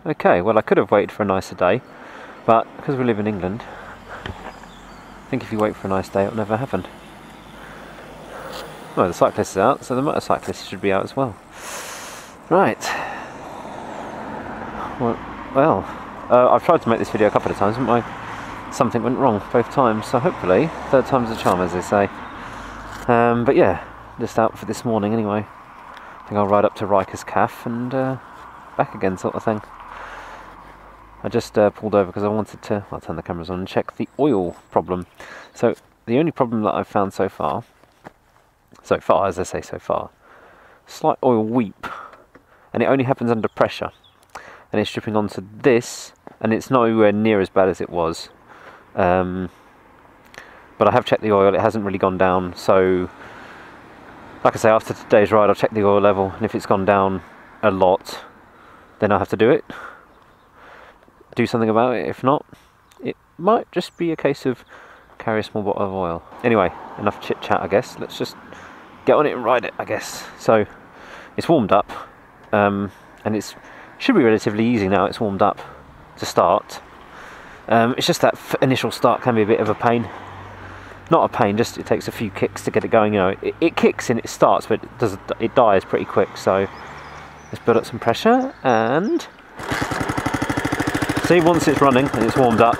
Okay, well I could have waited for a nicer day, but because we live in England, I think if you wait for a nice day it'll never happen. Well, the cyclist is out, so the motorcyclist should be out as well. Right. Well, I've tried to make this video a couple of times, but something went wrong both times, so hopefully third time's a charm, as they say. But yeah, just out for this morning anyway. I think I'll ride up to Riker's Calf and back again, sort of thing. I just pulled over because I wanted to, I'll turn the cameras on and check the oil problem. So the only problem that I've found so far, as I say so far, slight oil weep, and it only happens under pressure, and it's dripping onto this, and it's nowhere near as bad as it was. But I have checked the oil, it hasn't really gone down, so like I say, after today's ride I'll check the oil level, and if it's gone down a lot, then I'll have to do it. Do something about it. If not, it might just be a case of carry a small bottle of oil. Anyway, enough chit chat I guess. Let's just get on it and ride it, I guess. So it's warmed up, and it should be relatively easy now. It's warmed up to start. It's just that initial start can be a bit of a pain. Not a pain, just it takes a few kicks to get it going. You know, it kicks and it starts, but it dies pretty quick. So let's build up some pressure and see, once it's running and it's warmed up,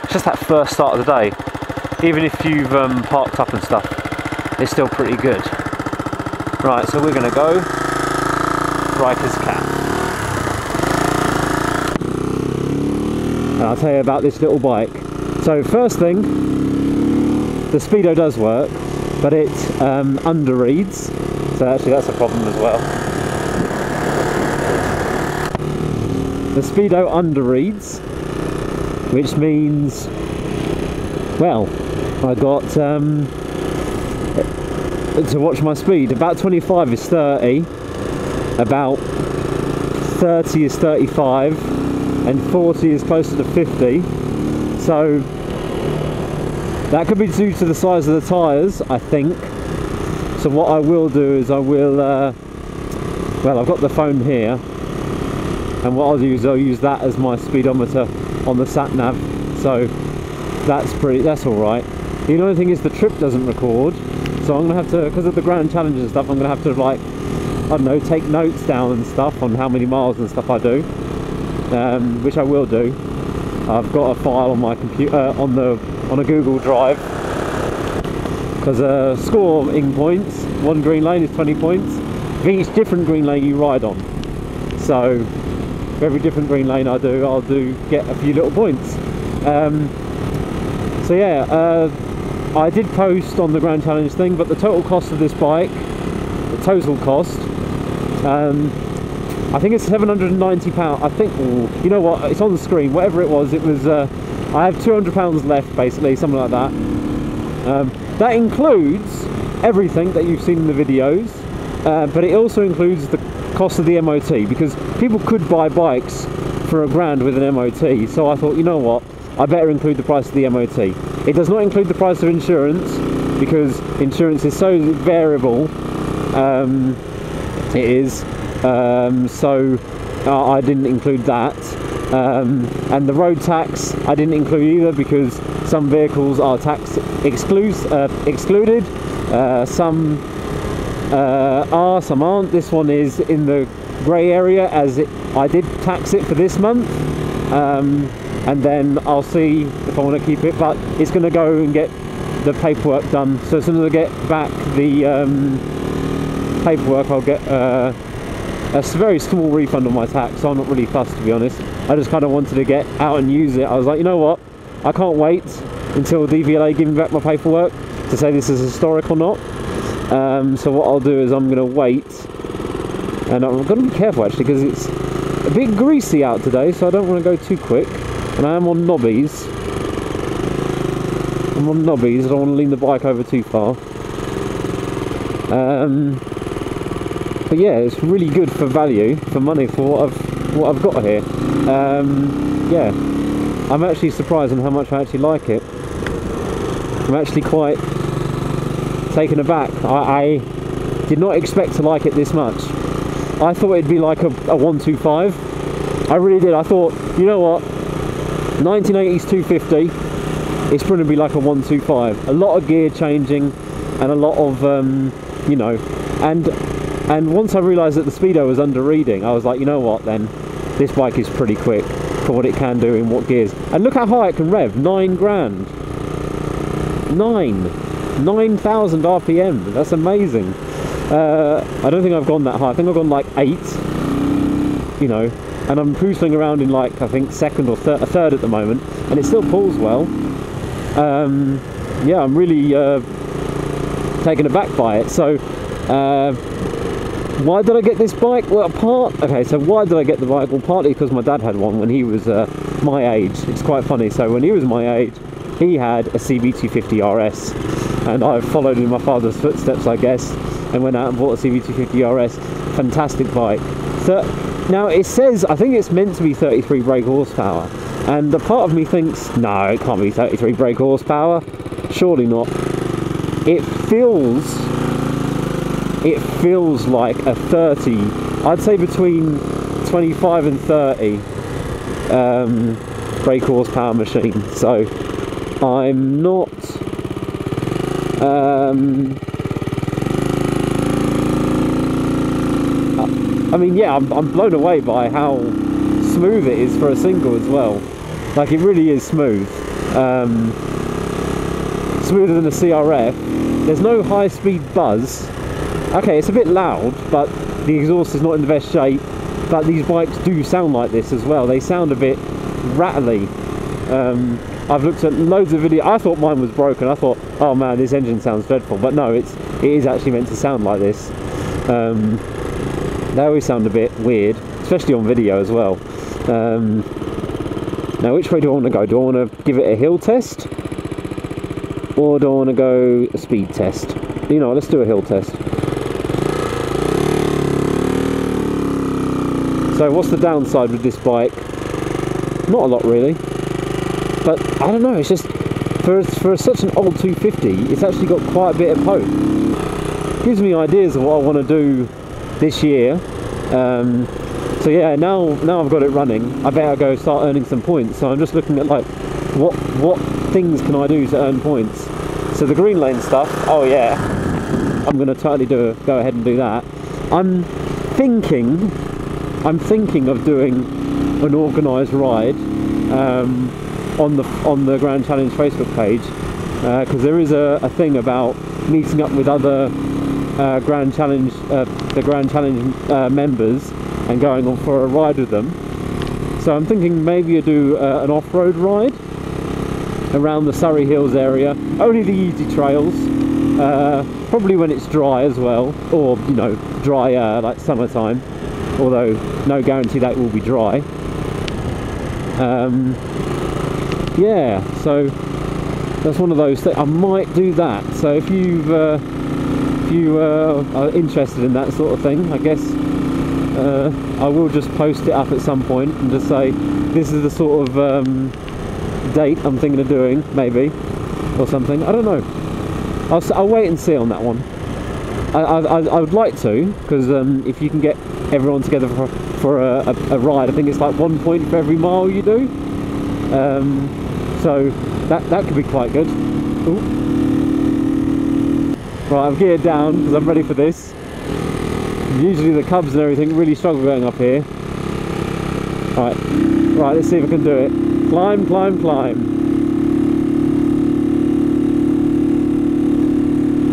it's just that first start of the day. Even if you've parked up and stuff, it's still pretty good. Right, so we're going to go Riker's Calf. And I'll tell you about this little bike. So first thing, the speedo does work, but it underreads. So actually that's a problem as well. The speedo underreads, which means, well, I got to watch my speed. About 25 is 30, about 30 is 35, and 40 is closer to 50. So that could be due to the size of the tyres, I think. So what I will do is I will, well, I've got the phone here. And what I'll do is I'll use that as my speedometer on the sat nav, so that's all right. The only thing is the trip doesn't record, so I'm gonna have to, because of the Grand Challange and stuff, I'm gonna have to, like, I don't know, take notes down and stuff on how many miles and stuff I do, which I will do. I've got a file on my computer on a Google Drive, because scoring points. One green lane is 20 points. For each different green lane you ride on, so for every different green lane I do, I'll get a few little points. So yeah, I did post on the Grand Challange thing, but the total cost of this bike, the total cost, I think it's £790. I think, you know what, it's on the screen, whatever it was, I have £200 left basically, something like that. That includes everything that you've seen in the videos, but it also includes the cost of the MOT, because people could buy bikes for £1,000 with an MOT, so I thought, you know what, I better include the price of the MOT. It does not include the price of insurance, because insurance is so variable. It is, so I didn't include that, and the road tax I didn't include either, because some vehicles are tax excluded, some are, some aren't. This one is in the grey area, as I did tax it for this month, and then I'll see if I want to keep it, but it's going to go and get the paperwork done. So as soon as I get back the paperwork, I'll get a very small refund on my tax, so I'm not really fussed, to be honest. I just kind of wanted to get out and use it. I was like, you know what, I can't wait until DVLA give me back my paperwork to say this is historic or not. So what I'll do is I'm going to wait, and I'm going to be careful actually, because it's a bit greasy out today, so I don't want to go too quick, and I am on knobbies. I'm on knobbies, I don't want to lean the bike over too far. But yeah, it's really good for value, for money, for what I've got here. Yeah, I'm actually surprised on how much I actually like it. I'm actually quite taken aback. I did not expect to like it this much. I thought it'd be like a 125, I really did. I thought, you know what, 1980s 250, it's going to be like a 125. A lot of gear changing and a lot of, you know, and once I realised that the speedo was under reading, I was like, you know what then, this bike is pretty quick for what it can do in what gears. And look how high it can rev, 9 grand. 9,000 RPM, that's amazing. I don't think I've gone that high, I think I've gone like 8, you know, and I'm cruising around in like, I think second or third at the moment, and it still pulls well. Yeah, I'm really taken aback by it. So why did I get this bike? Well, so why did I get the bike? Well, partly because my dad had one when he was my age. It's quite funny. So when he was my age, he had a CB250rs, and I followed in my father's footsteps, I guess, and went out and bought a CB250rs. Fantastic bike. So now it says, I think it's meant to be 33 brake horsepower, and a part of me thinks, no, it can't be 33 brake horsepower. Surely not. It feels like a 30, I'd say between 25 and 30 brake horsepower machine. So I'm not I mean, yeah, I'm blown away by how smooth it is for a single as well. Like, it really is smooth. Smoother than a CRF. There's no high-speed buzz. Okay, it's a bit loud, but the exhaust is not in the best shape. But these bikes do sound like this as well. They sound a bit rattly. I've looked at loads of videos. I thought mine was broken. I thought, oh man, this engine sounds dreadful. But no, it is actually meant to sound like this. They always sound a bit weird, especially on video as well. Now, which way do I want to go? Do I want to give it a hill test, or do I want to go a speed test? You know, let's do a hill test. So what's the downside with this bike? Not a lot really, but I don't know, it's just for such an old 250, it's actually got quite a bit of hope. Gives me ideas of what I want to do this year. So yeah, now I've got it running, I better go start earning some points. So I'm just looking at like what things can I do to earn points. So the green lane stuff, oh yeah, I'm going to totally go ahead and do that. I'm thinking of doing an organised ride on the Grand Challange Facebook page, because there is a thing about meeting up with other Grand Challange, the Grand Challange members, and going on for a ride with them. So I'm thinking maybe I do an off-road ride around the Surrey Hills area, only the easy trails, probably when it's dry as well, or you know, dry like summertime, although no guarantee that will be dry. Yeah, so that's one of those things. I might do that. So if you are interested in that sort of thing, I guess I will just post it up at some point and just say this is the sort of date I'm thinking of doing, maybe, or something. I don't know. I'll wait and see on that one. I would like to, because if you can get everyone together for a ride, I think it's like 1 point for every mile you do. So that could be quite good. Ooh. Right, I've geared down because I'm ready for this. Usually the cubs and everything really struggle going up here. Right, let's see if I can do it. Climb, climb, climb.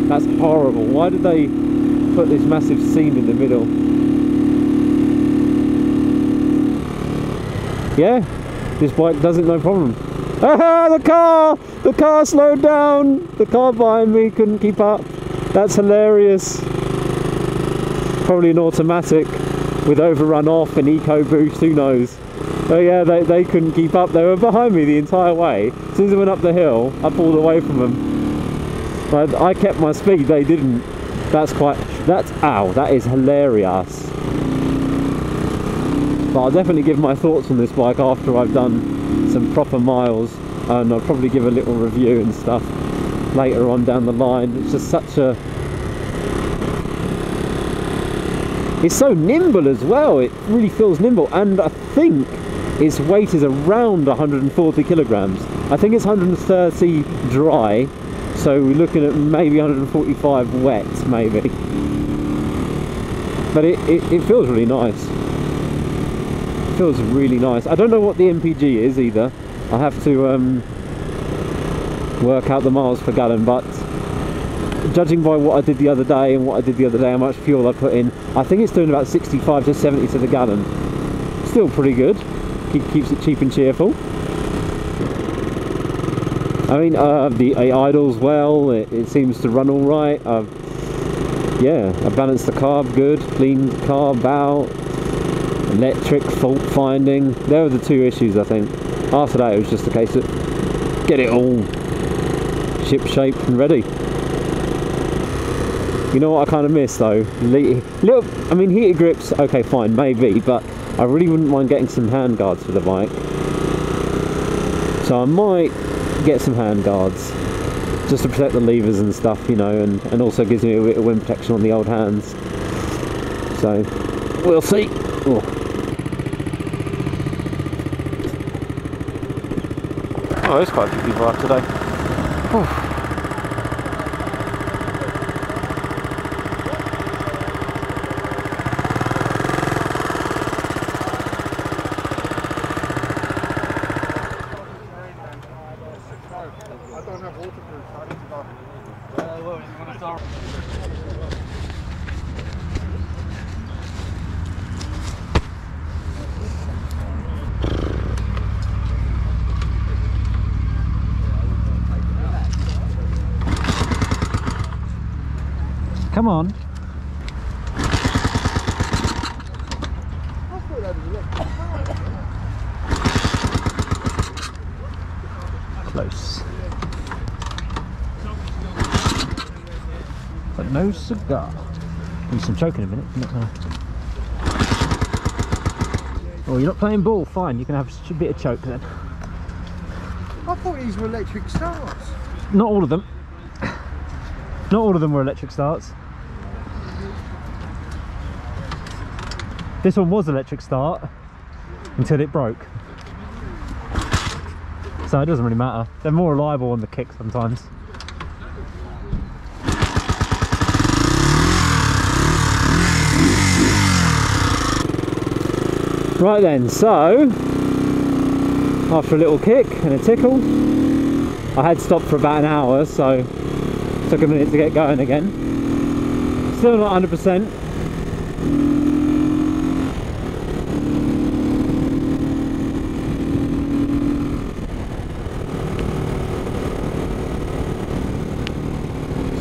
That's horrible. Why did they put this massive seam in the middle? Yeah, this bike does it no problem. Ah, the car slowed down. The car behind me couldn't keep up. That's hilarious. Probably an automatic with overrun off and eco boost, who knows. Oh yeah, they couldn't keep up. They were behind me the entire way. As soon as I went up the hill, I pulled away from them. But I kept my speed, they didn't. Ow, that is hilarious. But I'll definitely give my thoughts on this bike after I've done some proper miles, and I'll probably give a little review and stuff later on down the line. It's just such a It's so nimble as well, it really feels nimble, and I think its weight is around 140 kilograms. I think it's 130 dry, so we're looking at maybe 145 wet, maybe. But it feels really nice. It feels really nice. I don't know what the MPG is either. I have to work out the miles per gallon, but judging by what I did the other day and how much fuel I put in, I think it's doing about 65 to 70 to the gallon. Still pretty good. Keeps it cheap and cheerful. I mean, it idles well. It seems to run all right. Yeah, I balanced the carb good, cleaned the carb out, electric fault finding. There were the two issues, I think. After that, it was just a case of get it all ship shape and ready. You know what I kind of miss though? I mean, heated grips, okay, fine, maybe, but I really wouldn't mind getting some hand guards for the bike. So I might get some hand guards just to protect the levers and stuff, you know, and also gives me a bit of wind protection on the old hands. So we'll see. Oh, there's quite a few people out today. Oh. Come on. Close. But no cigar. Need some choke in a minute. Oh, you're not playing ball? Fine, you can have a bit of choke then. I thought these were electric starts. Not all of them. Not all of them were electric starts. This one was electric start until it broke. So it doesn't really matter. They're more reliable on the kick sometimes. Right then, so after a little kick and a tickle, I had stopped for about an hour, so it took a minute to get going again. Still not 100%.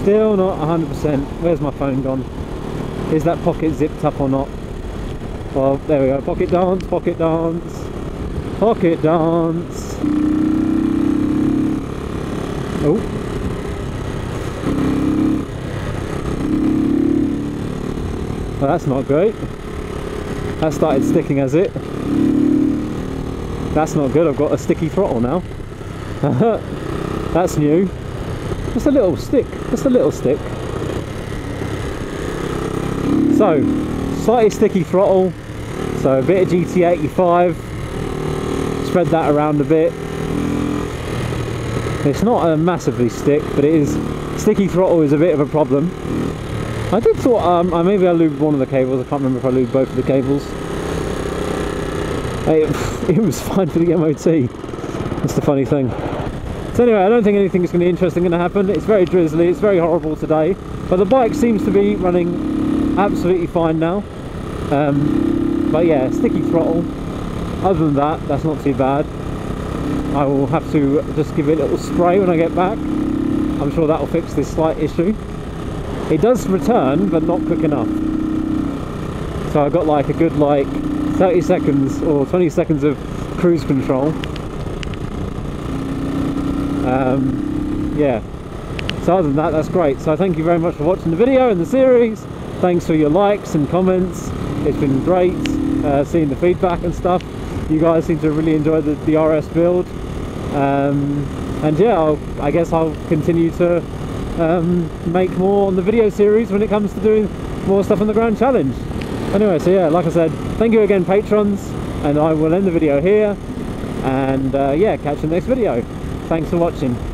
Still not 100%. Where's my phone gone? Is that pocket zipped up or not? Well, there we go. Pocket dance, pocket dance, pocket dance. Oh. Well, that's not great. That started sticking, has it? That's not good. I've got a sticky throttle now. That's new. Just a little stick. Just a little stick. So, slightly sticky throttle. So a bit of GT85. Spread that around a bit. It's not a massively stick, but it is. Sticky throttle is a bit of a problem. I did thought maybe I lubed one of the cables. I can't remember if I lubed both of the cables. It was fine for the MOT. That's the funny thing. So anyway, I don't think anything is going to be interesting going to happen. It's very drizzly. It's very horrible today, but the bike seems to be running absolutely fine now. But yeah, sticky throttle. Other than that, that's not too bad. I will have to just give it a little spray when I get back. I'm sure that will fix this slight issue. It does return, but not quick enough. So I've got like a good 30 seconds or 20 seconds of cruise control. Yeah. So other than that, that's great. So thank you very much for watching the video and the series. Thanks for your likes and comments. It's been great seeing the feedback and stuff. You guys seem to really enjoy the RS build. And yeah, I guess I'll continue to make more on the video series when it comes to doing more stuff on the Grand Challenge. Anyway, so yeah, like I said, thank you again, patrons, and I will end the video here, and yeah, catch you in the next video. Thanks for watching.